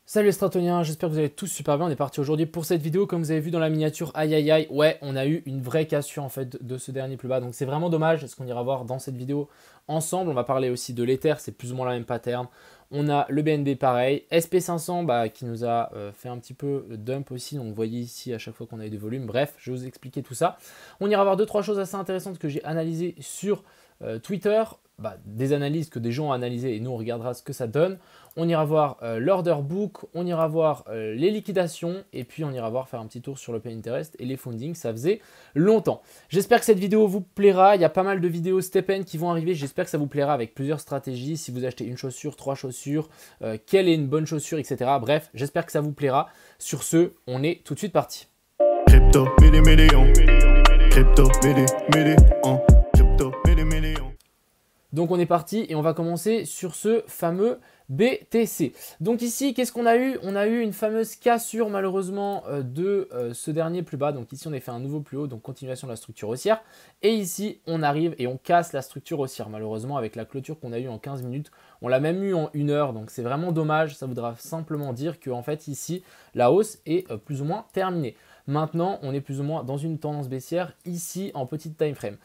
Salut les Stratoniens, j'espère que vous allez tous super bien. On est parti aujourd'hui pour cette vidéo. Comme vous avez vu dans la miniature, aïe aïe aïe, ouais, on a eu une vraie cassure en fait de ce dernier plus bas. Donc c'est vraiment dommage, c'est ce qu'on ira voir dans cette vidéo ensemble. On va parler aussi de l'Ether, c'est plus ou moins la même pattern. On a le BNB pareil, SP500 qui nous a fait un petit peu dump aussi. Donc vous voyez ici à chaque fois qu'on a eu des volumes. Bref, je vais vous expliquer tout ça. On ira voir 2-3 choses assez intéressantes que j'ai analysées sur Twitter. Des analyses que des gens ont analysées et nous on regardera ce que ça donne. On ira voir l'order book, on ira voir les liquidations et puis on ira voir faire un petit tour sur le Pinterest et les fundings. Ça faisait longtemps. J'espère que cette vidéo vous plaira. Il y a pas mal de vidéos step-in qui vont arriver. J'espère que ça vous plaira avec plusieurs stratégies. Si vous achetez une chaussure, 3 chaussures, quelle est une bonne chaussure, etc. Bref, j'espère que ça vous plaira. Sur ce, on est tout de suite parti. Crypto, Crypto, Donc on est parti et on va commencer sur ce fameux BTC. Donc ici, qu'est-ce qu'on a eu? On a eu une fameuse cassure malheureusement de ce dernier plus bas. Donc ici, on a fait un nouveau plus haut, donc continuation de la structure haussière. Et ici, on arrive et on casse la structure haussière. Malheureusement, avec la clôture qu'on a eue en 15 minutes, on l'a même eu en 1 heure. Donc c'est vraiment dommage. Ça voudra simplement dire qu'en fait ici, la hausse est plus ou moins terminée. Maintenant, on est plus ou moins dans une tendance baissière ici en petite time frame.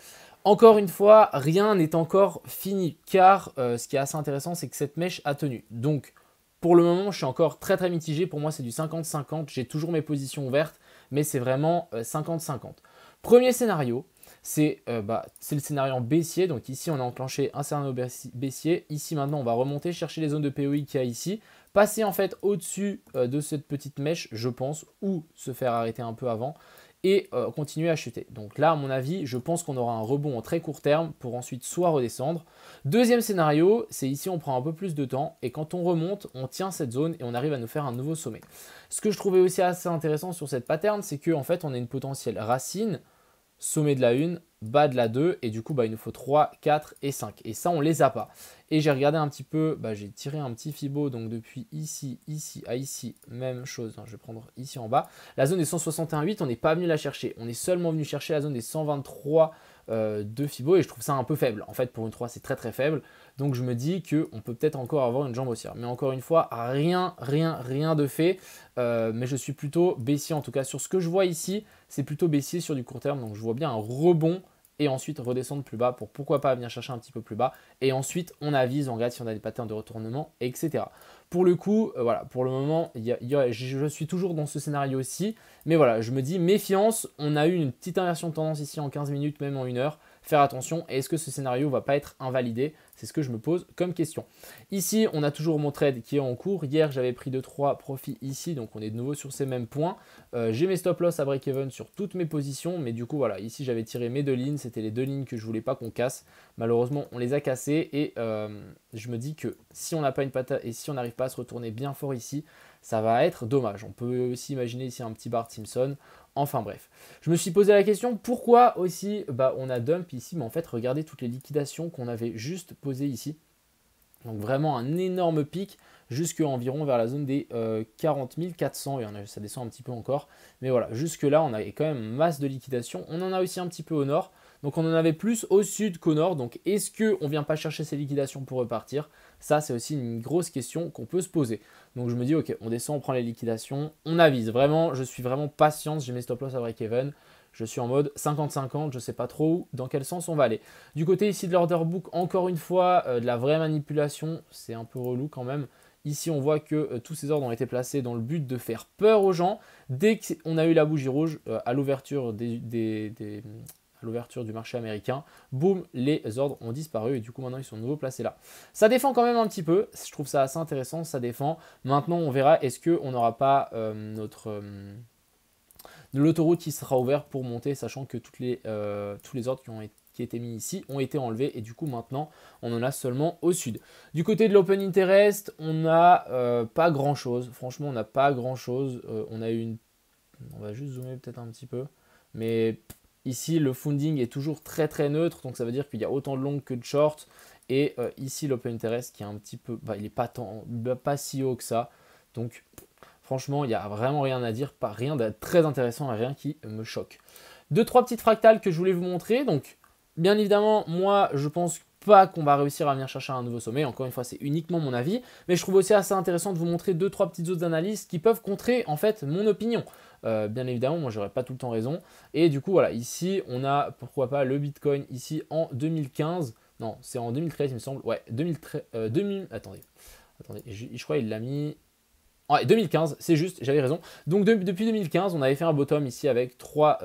Encore une fois, rien n'est encore fini car ce qui est assez intéressant, c'est que cette mèche a tenu. Donc, pour le moment, je suis encore très mitigé. Pour moi, c'est du 50-50. J'ai toujours mes positions ouvertes, mais c'est vraiment 50-50. Premier scénario, c'est le scénario en baissier. Donc ici, on a enclenché un scénario baissier. Ici, maintenant, on va remonter, chercher les zones de POI qu'il y a ici. Passer en fait au-dessus de cette petite mèche, je pense, ou se faire arrêter un peu avant et continuer à chuter. Donc là, à mon avis, je pense qu'on aura un rebond en très court terme pour ensuite soit redescendre. Deuxième scénario, c'est ici, on prend un peu plus de temps et quand on remonte, on tient cette zone et on arrive à nous faire un nouveau sommet. Ce que je trouvais aussi assez intéressant sur cette pattern, c'est qu'en fait, on a une potentielle racine, sommet de la 1, bas de la 2 et du coup il nous faut 3, 4 et 5 et ça on les a pas. Et j'ai regardé un petit peu, j'ai tiré un petit Fibo donc depuis ici à ici, même chose, je vais prendre ici en bas. La zone des 161,8, on n'est pas venu la chercher, on est seulement venu chercher la zone des 123 de Fibo et je trouve ça un peu faible. En fait pour une 3 c'est très faible, donc je me dis qu'on peut peut-être encore avoir une jambe haussière. Mais encore une fois, rien de fait, mais je suis plutôt baissier en tout cas sur ce que je vois ici. C'est plutôt baissier sur du court terme, donc je vois bien un rebond et ensuite redescendre plus bas pour pourquoi pas venir chercher un petit peu plus bas. Et ensuite, on avise, on regarde si on a des patterns de retournement, etc. Pour le coup, voilà, pour le moment, je suis toujours dans ce scénario-ci. Mais voilà, je me dis méfiance, on a eu une petite inversion de tendance ici en 15 minutes, même en 1 heure. Faire attention, est-ce que ce scénario ne va pas être invalidé? C'est ce que je me pose comme question. Ici, on a toujours mon trade qui est en cours. Hier, j'avais pris 2-3 profits ici, donc on est de nouveau sur ces mêmes points. J'ai mes stop loss à break-even sur toutes mes positions, mais du coup, voilà, ici, j'avais tiré mes 2 lignes. C'était les 2 lignes que je voulais pas qu'on casse. Malheureusement, on les a cassées et je me dis que si on n'a pas une patate et si on n'arrive pas à se retourner bien fort ici, ça va être dommage. On peut aussi imaginer ici un petit Bart Simpson. Enfin bref, je me suis posé la question pourquoi aussi on a dump ici, mais en fait regardez toutes les liquidations qu'on avait juste posées ici. Donc vraiment un énorme pic jusque environ vers la zone des 40 400 et ça descend un petit peu encore. Mais voilà, jusque là on avait quand même masse de liquidation. On en a aussi un petit peu au nord. Donc on en avait plus au sud qu'au nord. Donc est-ce qu'on ne vient pas chercher ces liquidations pour repartir? Ça c'est aussi une grosse question qu'on peut se poser. Donc je me dis ok, on descend, on prend les liquidations, on avise. Vraiment, je suis vraiment patient, j'ai mes stop loss à break-even. Je suis en mode 50-50, je ne sais pas trop dans quel sens on va aller. Du côté ici de l'order book, encore une fois, de la vraie manipulation, c'est un peu relou quand même. Ici, on voit que tous ces ordres ont été placés dans le but de faire peur aux gens. Dès qu'on a eu la bougie rouge à l'ouverture du marché américain, boum, les ordres ont disparu et du coup maintenant ils sont de nouveau placés là. Ça défend quand même un petit peu, je trouve ça assez intéressant, ça défend. Maintenant on verra est-ce qu'on n'aura pas de l'autoroute qui sera ouverte pour monter, sachant que tous les ordres qui étaient mis ici ont été enlevés et du coup maintenant on en a seulement au sud. Du côté de l'Open Interest, on n'a pas grand chose, franchement on n'a pas grand chose, on va juste zoomer peut-être un petit peu, mais ici le funding est toujours très neutre, donc ça veut dire qu'il y a autant de long que de short, et ici l'Open Interest qui est un petit peu, il n'est pas si haut que ça, donc franchement, il n'y a vraiment rien à dire, pas rien de très intéressant, rien qui me choque. 2-3 petites fractales que je voulais vous montrer. Donc, bien évidemment, moi, je pense pas qu'on va réussir à venir chercher un nouveau sommet. Encore une fois, c'est uniquement mon avis. Mais je trouve aussi assez intéressant de vous montrer 2-3 petites autres analyses qui peuvent contrer en fait mon opinion. Bien évidemment, moi j'aurais pas tout le temps raison. Et du coup, voilà, ici on a pourquoi pas le Bitcoin ici en 2015. Non, c'est en 2013 il me semble. Ouais, 2013, attendez, je crois qu'il l'a mis. Ouais, 2015, c'est juste, j'avais raison. Donc depuis 2015, on avait fait un bottom ici avec 3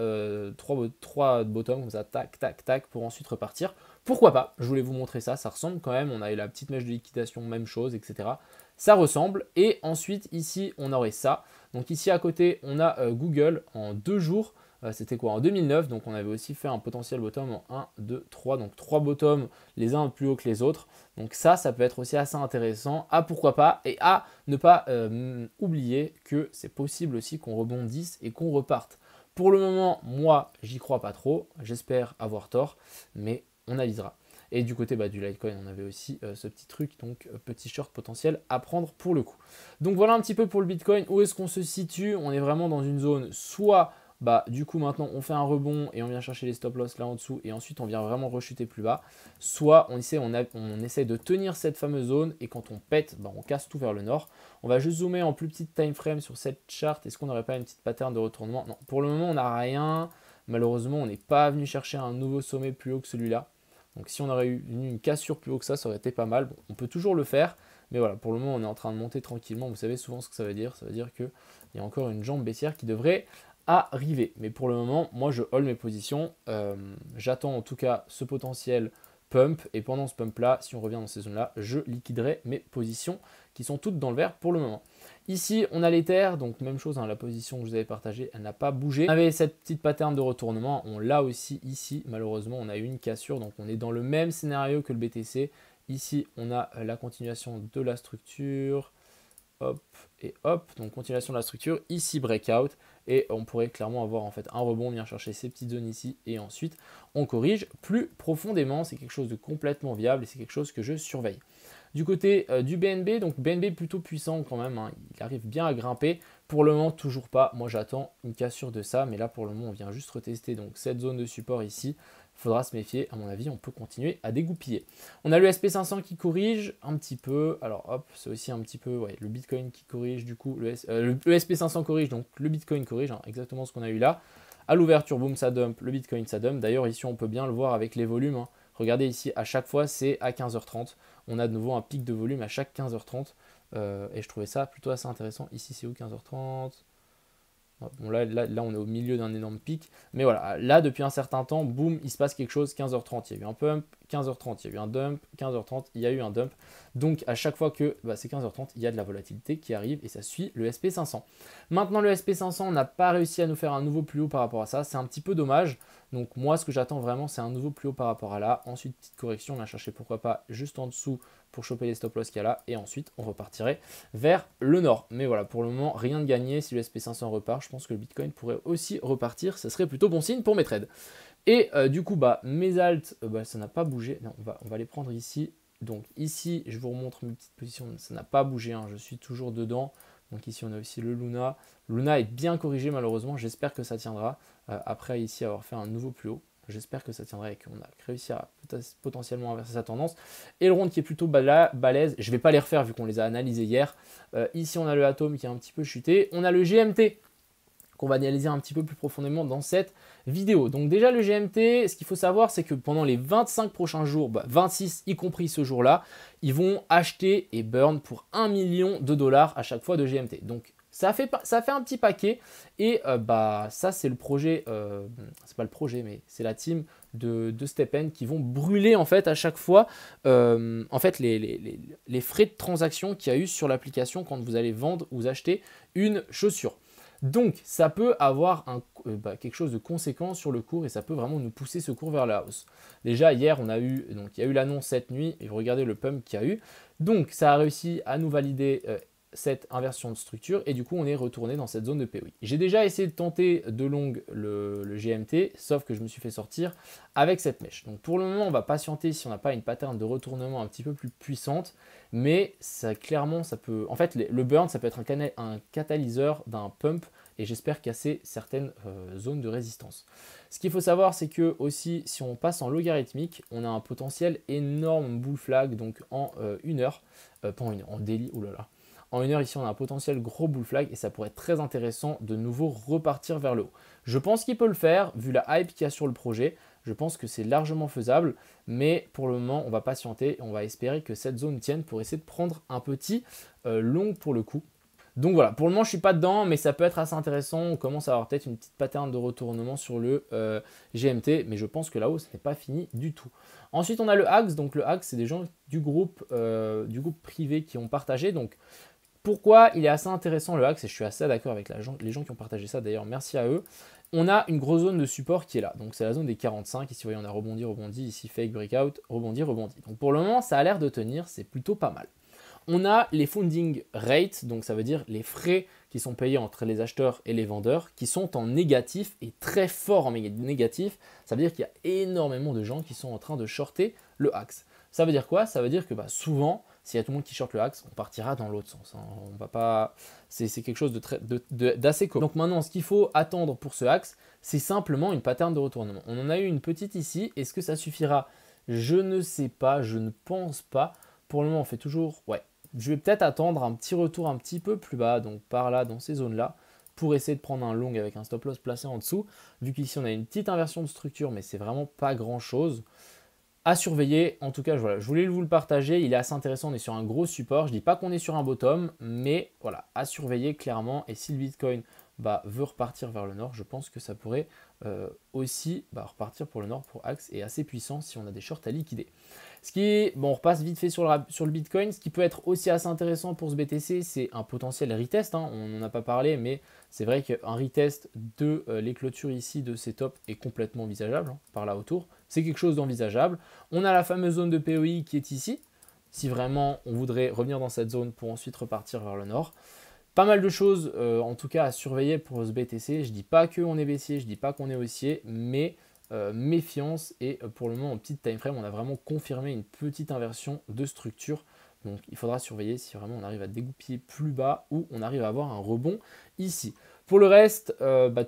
bottoms comme ça, tac, tac, tac, pour ensuite repartir. Pourquoi pas? Je voulais vous montrer ça, ça ressemble quand même. On a eu la petite mèche de liquidation, même chose, etc. Ça ressemble. Et ensuite, ici, on aurait ça. Donc ici à côté, on a Google en 2 jours. C'était quoi? En 2009, donc on avait aussi fait un potentiel bottom en 1, 2, 3. Donc 3 bottoms, les uns plus hauts que les autres. Donc ça peut être aussi assez intéressant. À pourquoi pas. Et à ne pas oublier que c'est possible aussi qu'on rebondisse et qu'on reparte. Pour le moment, moi, j'y crois pas trop. J'espère avoir tort, mais on avisera. Et du côté du Litecoin, on avait aussi ce petit truc, donc petit short potentiel à prendre pour le coup. Donc voilà un petit peu pour le Bitcoin. Où est-ce qu'on se situe? On est vraiment dans une zone soit du coup maintenant on fait un rebond et on vient chercher les stop loss là en dessous et ensuite on vient vraiment rechuter plus bas. Soit on essaie de tenir cette fameuse zone et quand on pète, on casse tout vers le nord. On va juste zoomer en plus petite time frame sur cette charte. Est-ce qu'on n'aurait pas une petite pattern de retournement? Non, pour le moment on n'a rien. Malheureusement on n'est pas venu chercher un nouveau sommet plus haut que celui-là. Donc si on aurait eu une cassure plus haut que ça aurait été pas mal. Bon, on peut toujours le faire, mais voilà, pour le moment on est en train de monter tranquillement. Vous savez souvent ce que ça veut dire. Ça veut dire qu'il y a encore une jambe baissière qui devrait arriver. Mais pour le moment, moi je hold mes positions. J'attends en tout cas ce potentiel pump. Et pendant ce pump là, si on revient dans ces zones là, je liquiderai mes positions qui sont toutes dans le vert pour le moment. Ici, on a l'Ether, donc même chose, la position que je vous avais partagée, elle n'a pas bougé. On avait cette petite pattern de retournement, on l'a aussi ici. Malheureusement, on a eu une cassure, donc on est dans le même scénario que le BTC. Ici, on a la continuation de la structure. Hop et hop, donc continuation de la structure, ici breakout, et on pourrait clairement avoir en fait un rebond, venir chercher ces petites zones ici, et ensuite on corrige plus profondément. C'est quelque chose de complètement viable et c'est quelque chose que je surveille. Du côté du BNB, donc BNB plutôt puissant quand même, il arrive bien à grimper. Pour le moment, toujours pas. Moi, j'attends une cassure de ça, mais là, pour le moment, on vient juste retester donc cette zone de support ici. Il faudra se méfier. À mon avis, on peut continuer à dégoupiller. On a le SP500 qui corrige un petit peu. Alors, hop, c'est aussi un petit peu le Bitcoin qui corrige. Du coup, le SP500 corrige, donc le Bitcoin corrige, exactement ce qu'on a eu là. À l'ouverture, boum, ça dump. Le Bitcoin, ça dump. D'ailleurs, ici, on peut bien le voir avec les volumes. Regardez ici, à chaque fois, c'est à 15h30. On a de nouveau un pic de volume à chaque 15h30. Et je trouvais ça plutôt assez intéressant. Ici, c'est où 15h30? Bon, là, on est au milieu d'un énorme pic. Mais voilà, là, depuis un certain temps, boum, il se passe quelque chose. 15h30, il y a eu un pump. 15h30, il y a eu un dump. 15h30, il y a eu un dump. Donc, à chaque fois que c'est 15h30, il y a de la volatilité qui arrive et ça suit le SP500. Maintenant, le SP500 n'a pas réussi à nous faire un nouveau plus haut par rapport à ça. C'est un petit peu dommage. Donc, moi, ce que j'attends vraiment, c'est un nouveau plus haut par rapport à là. Ensuite, petite correction. On va chercher pourquoi pas juste en dessous pour choper les stop loss qu'il y a là. Et ensuite, on repartirait vers le nord. Mais voilà, pour le moment, rien de gagné. Si le SP500 repart, je pense que le Bitcoin pourrait aussi repartir. Ce serait plutôt bon signe pour mes trades. Et du coup, mes alts, ça n'a pas bougé. Non, on va les prendre ici. Donc ici, je vous remontre mes petites positions. Ça n'a pas bougé. Je suis toujours dedans. Donc ici, on a aussi le Luna. Luna est bien corrigé malheureusement. J'espère que ça tiendra. Après ici, avoir fait un nouveau plus haut. J'espère que ça tiendra et qu'on a réussi à potentiellement inverser sa tendance. Et le round qui est plutôt balèze. Je ne vais pas les refaire vu qu'on les a analysés hier. Ici, on a le Atom qui a un petit peu chuté. On a le GMT qu'on va analyser un petit peu plus profondément dans cette vidéo. Donc déjà le GMT, ce qu'il faut savoir, c'est que pendant les 25 prochains jours, 26 y compris ce jour-là, ils vont acheter et burn pour 1 million de dollars à chaque fois de GMT. Donc ça fait un petit paquet et ça c'est le projet, c'est pas le projet mais c'est la team de StepN qui vont brûler en fait à chaque fois en fait les frais de transaction qu'il y a eu sur l'application quand vous allez vendre ou acheter une chaussure. Donc, ça peut avoir quelque chose de conséquent sur le cours et ça peut vraiment nous pousser ce cours vers la hausse. Déjà, hier, il y a eu l'annonce cette nuit et regardez le pump qu'il y a eu. Donc, ça a réussi à nous valider cette inversion de structure et du coup on est retourné dans cette zone de POI. J'ai déjà essayé de tenter de long le GMT, sauf que je me suis fait sortir avec cette mèche. Donc pour le moment on va patienter si on n'a pas une pattern de retournement un petit peu plus puissante, mais ça clairement ça peut... En fait le burn ça peut être un catalyseur d'un pump et j'espère casser certaines zones de résistance. Ce qu'il faut savoir, c'est que aussi, si on passe en logarithmique, on a un potentiel énorme bull flag, donc en 1 heure, pas en 1 heure, en daily, oulala. En 1 heure, ici, on a un potentiel gros bull flag et ça pourrait être très intéressant de nouveau repartir vers le haut. Je pense qu'il peut le faire, vu la hype qu'il y a sur le projet. Je pense que c'est largement faisable, mais pour le moment, on va patienter et on va espérer que cette zone tienne pour essayer de prendre un petit long pour le coup. Donc voilà, pour le moment je ne suis pas dedans, mais ça peut être assez intéressant. On commence à avoir peut-être une petite pattern de retournement sur le GMT, mais je pense que là-haut ce n'est pas fini du tout. Ensuite on a le Axe, donc le Axe c'est des gens du groupe privé qui ont partagé. Donc pourquoi il est assez intéressant le Axe, et je suis assez d'accord avec les gens qui ont partagé ça d'ailleurs, merci à eux. On a une grosse zone de support qui est là, donc c'est la zone des 45, ici vous voyez on a rebondi, ici fake breakout, rebondi. Donc pour le moment ça a l'air de tenir, c'est plutôt pas mal. On a les funding rates, donc ça veut dire les frais qui sont payés entre les acheteurs et les vendeurs, qui sont en négatif et très fort en négatif. Ça veut dire qu'il y a énormément de gens qui sont en train de shorter le Axe. Ça veut dire quoi? Ça veut dire que souvent, s'il y a tout le monde qui short le Axe, on partira dans l'autre sens. Hein. On va pas... C'est quelque chose d'assez commun. Donc maintenant, ce qu'il faut attendre pour ce Axe, c'est simplement une pattern de retournement. On en a eu une petite ici. Est-ce que ça suffira? Je ne sais pas, je ne pense pas. Pour le moment, on fait toujours... Ouais. Je vais peut-être attendre un petit retour un petit peu plus bas, donc par là, dans ces zones-là, pour essayer de prendre un long avec un stop loss placé en dessous. Vu qu'ici, on a une petite inversion de structure, mais c'est vraiment pas grand-chose. À surveiller, en tout cas, voilà, je voulais vous le partager. Il est assez intéressant, on est sur un gros support. Je ne dis pas qu'on est sur un bottom, mais voilà, à surveiller clairement. Et si le Bitcoin veut repartir vers le nord, je pense que ça pourrait aussi repartir pour le nord pour Axe et assez puissant si on a des shorts à liquider. Ce qui est, bon, on repasse vite fait sur le Bitcoin. Ce qui peut être aussi assez intéressant pour ce BTC, c'est un potentiel retest. Hein. On n'en a pas parlé, mais c'est vrai qu'un retest de les clôtures ici de ces tops est complètement envisageable hein, par là autour. C'est quelque chose d'envisageable. On a la fameuse zone de POI qui est ici. Si vraiment on voudrait revenir dans cette zone pour ensuite repartir vers le nord. Pas mal de choses en tout cas à surveiller pour ce BTC. Je ne dis pas qu'on est baissier, je ne dis pas qu'on est haussier, mais méfiance. Et pour le moment en petite time frame, on a vraiment confirmé une petite inversion de structure. Donc il faudra surveiller si vraiment on arrive à dégoupiller plus bas ou on arrive à avoir un rebond ici. Pour le reste,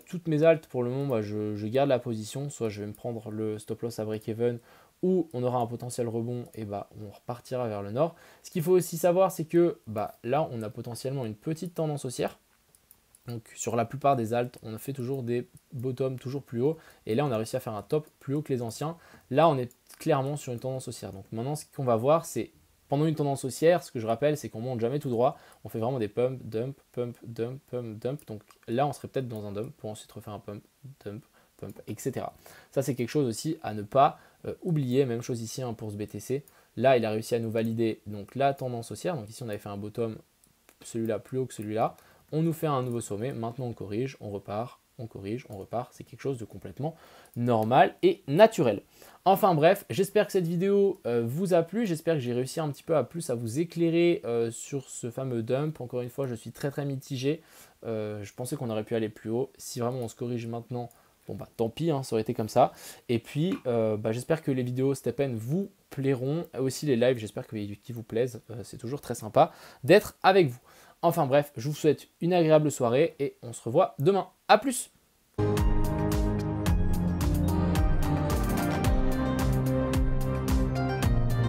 toutes mes altes pour le moment, je garde la position. Soit je vais me prendre le stop loss à break-even ou on aura un potentiel rebond et on repartira vers le nord. Ce qu'il faut aussi savoir, c'est que là, on a potentiellement une petite tendance haussière. Donc sur la plupart des altes, on fait toujours des bottoms toujours plus haut. Et là, on a réussi à faire un top plus haut que les anciens. Là, on est clairement sur une tendance haussière. Donc maintenant, ce qu'on va voir, c'est pendant une tendance haussière, ce que je rappelle, c'est qu'on ne monte jamais tout droit. On fait vraiment des pump, dump, pump, dump, pump, dump. Donc là, on serait peut-être dans un dump pour ensuite refaire un pump, dump, pump, etc. Ça, c'est quelque chose aussi à ne pas oublier. Même chose ici hein, pour ce BTC. Là, il a réussi à nous valider donc, la tendance haussière. Donc ici, on avait fait un bottom, celui-là plus haut que celui-là. On nous fait un nouveau sommet. Maintenant, on corrige, on repart. On corrige, on repart, c'est quelque chose de complètement normal et naturel. Enfin bref, j'espère que cette vidéo vous a plu, j'espère que j'ai réussi un petit peu à plus à vous éclairer sur ce fameux dump. Encore une fois, je suis très mitigé, je pensais qu'on aurait pu aller plus haut. Si vraiment on se corrige maintenant, bon tant pis, hein, ça aurait été comme ça. Et puis, j'espère que les vidéos Step-N vous plairont, aussi les lives, j'espère qu'ils vous plaisent, c'est toujours très sympa d'être avec vous. Enfin bref, je vous souhaite une agréable soirée et on se revoit demain. A plus!